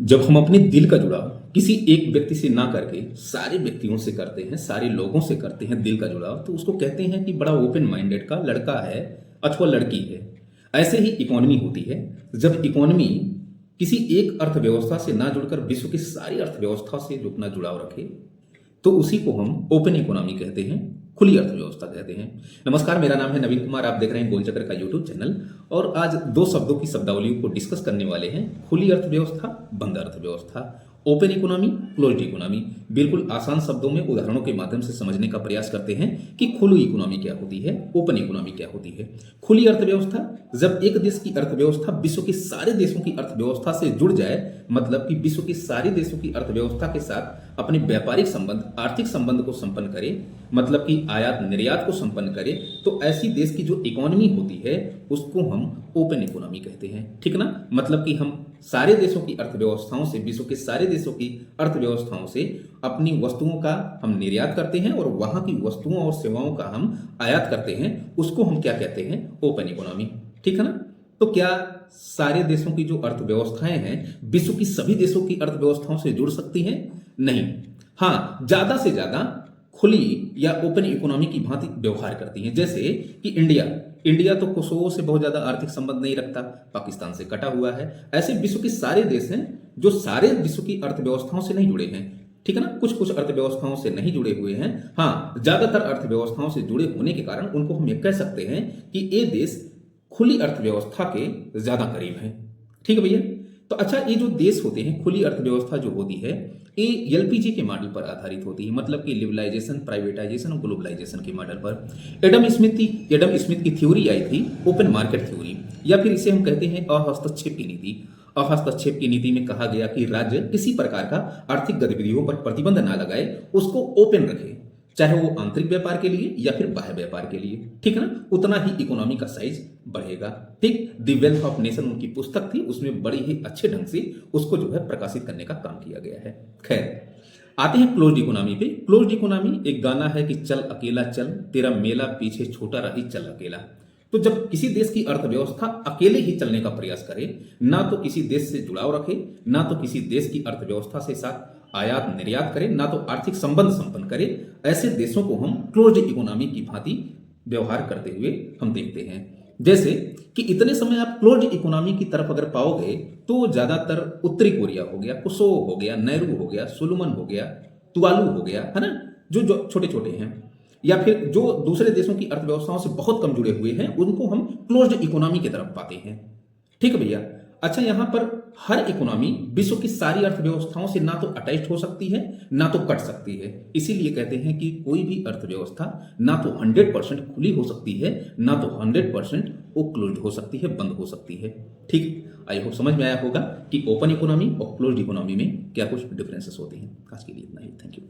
जब हम अपने दिल का जुड़ाव किसी एक व्यक्ति से ना करके सारे व्यक्तियों से करते हैं, सारे लोगों से करते हैं दिल का जुड़ाव, तो उसको कहते हैं कि बड़ा ओपन माइंडेड का लड़का है अथवा लड़की है। ऐसे ही इकोनॉमी होती है। जब इकोनॉमी किसी एक अर्थव्यवस्था से ना जुड़कर विश्व की सारी अर्थव्यवस्था से जो अपना जुड़ाव रखे, तो उसी को हम ओपन इकोनॉमी कहते हैं, खुली अर्थव्यवस्था कहते हैं। नमस्कार, मेरा नाम है नवीन कुमार, आप देख रहे हैं गोलचक्र का यूट्यूब चैनल। और आज दो शब्दों की शब्दावली को डिस्कस करने वाले हैं, खुली अर्थव्यवस्था, बंद अर्थव्यवस्था, ओपन इकोनॉमी, क्लोज्ड इकोनॉमी। बिल्कुल आसान शब्दों में उदाहरणों के माध्यम से समझने का प्रयास करते हैं कि खुली इकोनॉमी क्या होती है, ओपन इकोनॉमी क्या होती है। खुली अर्थव्यवस्था, जब एक देश की अर्थव्यवस्था विश्व के सारे देशों की अर्थव्यवस्था से जुड़ जाए, मतलब कि विश्व के सारे देशों की अर्थव्यवस्था के साथ अपने व्यापारिक संबंध, आर्थिक संबंध को संपन्न करे, मतलब कि आयात निर्यात को संपन्न करे, तो ऐसी देश की जो इकोनॉमी होती है उसको हम ओपन इकोनॉमी कहते हैं। ठीक ना? मतलब कि हम सारे देशों की अर्थव्यवस्थाओं से, विश्व के सारे देशों की अर्थव्यवस्थाओं से अपनी वस्तुओं का हम निर्यात करते हैं और वहां की वस्तुओं और सेवाओं का हम आयात करते हैं। उसको हम क्या कहते हैं? Open economy. ठीक है ना? तो क्या सारे देशों की जो अर्थव्यवस्थाएं हैं विश्व की सभी देशों की अर्थव्यवस्थाओं से जुड़ सकती हैं? नहीं। हाँ, ज्यादा से ज्यादा खुली या ओपन इकोनॉमी की भांति व्यवहार करती हैं। जैसे कि इंडिया तो कोसोवो से बहुत ज्यादा आर्थिक संबंध नहीं रखता, पाकिस्तान से कटा हुआ है। ऐसे विश्व के सारे देश हैं जो सारे विश्व की अर्थव्यवस्थाओं से नहीं जुड़े हैं। ठीक है ना? कुछ कुछ अर्थव्यवस्थाओं से नहीं जुड़े हुए हैं। हाँ, ज्यादातर अर्थव्यवस्थाओं से जुड़े होने के कारण उनको हम ये कह सकते हैं कि ये देश खुली अर्थव्यवस्था के ज्यादा करीब है। ठीक है भैया? तो अच्छा, ये जो देश होते हैं, खुली अर्थव्यवस्था जो होती है, ये एलपीजी के मॉडल पर आधारित होती है, मतलब कि लिबरलाइजेशन, प्राइवेटाइजेशन और ग्लोबलाइजेशन के मॉडल पर। एडम स्मिथ की थ्योरी आई थी, ओपन मार्केट थ्योरी, या फिर इसे हम कहते हैं अहस्तक्षेप की नीति। अहस्तक्षेप की नीति में कहा गया कि राज्य किसी प्रकार का आर्थिक गतिविधियों पर प्रतिबंध ना लगाए, उसको ओपन रखे, चाहे वो आंतरिक व्यापार के लिए या फिर बाह्य व्यापार के लिए। ठीक है ना? उतना ही इकोनॉमी का साइज बढ़ेगा। ठीक, द वेल्थ ऑफ नेशन उनकी पुस्तक थी, उसमें बड़ी ही अच्छे ढंग से उसको जो है प्रकाशित करने का काम किया गया है। खैर, आते हैं क्लोज्ड इकोनॉमी पे। क्लोज्ड इकोनॉमी एक गाना है कि चल अकेला चल, तेरा मेला पीछे छोटा रही चल अकेला। तो जब किसी देश की अर्थव्यवस्था अकेले ही चलने का प्रयास करे, ना तो किसी देश से जुड़ाव रखे, ना तो किसी देश की अर्थव्यवस्था से साथ आयात निर्यात करे, ना तो आर्थिक संबंध संपन्न करे, ऐसे देशों को हम क्लोज्ड इकोनॉमी की भांति व्यवहार करते हुए हम देखते हैं। जैसे कि इतने समय आप क्लोज्ड इकोनॉमी की तरफ अगर पाओगे तो ज्यादातर उत्तरी कोरिया हो गया, कोसोवो हो गया, नेहरू हो गया, सोलोमन हो गया, तुवालू हो गया, है ना, जो छोटे छोटे हैं, या फिर जो दूसरे देशों की अर्थव्यवस्थाओं से बहुत कम जुड़े हुए हैं, उनको हम क्लोज्ड इकोनॉमी की तरफ पाते हैं। ठीक है भैया? अच्छा, यहां पर हर इकोनॉमी विश्व की सारी अर्थव्यवस्थाओं से ना तो अटैच्ड हो सकती है, ना तो कट सकती है। इसीलिए कहते हैं कि कोई भी अर्थव्यवस्था ना तो 100% खुली हो सकती है, ना तो 100% वो क्लोज्ड हो सकती है, बंद हो सकती है। ठीक, आई होप समझ में आया होगा कि ओपन इकोनॉमी और क्लोज्ड इकोनॉमी में क्या कुछ डिफरेंसेस होते हैं। आज के लिए इतना ही। Thank you.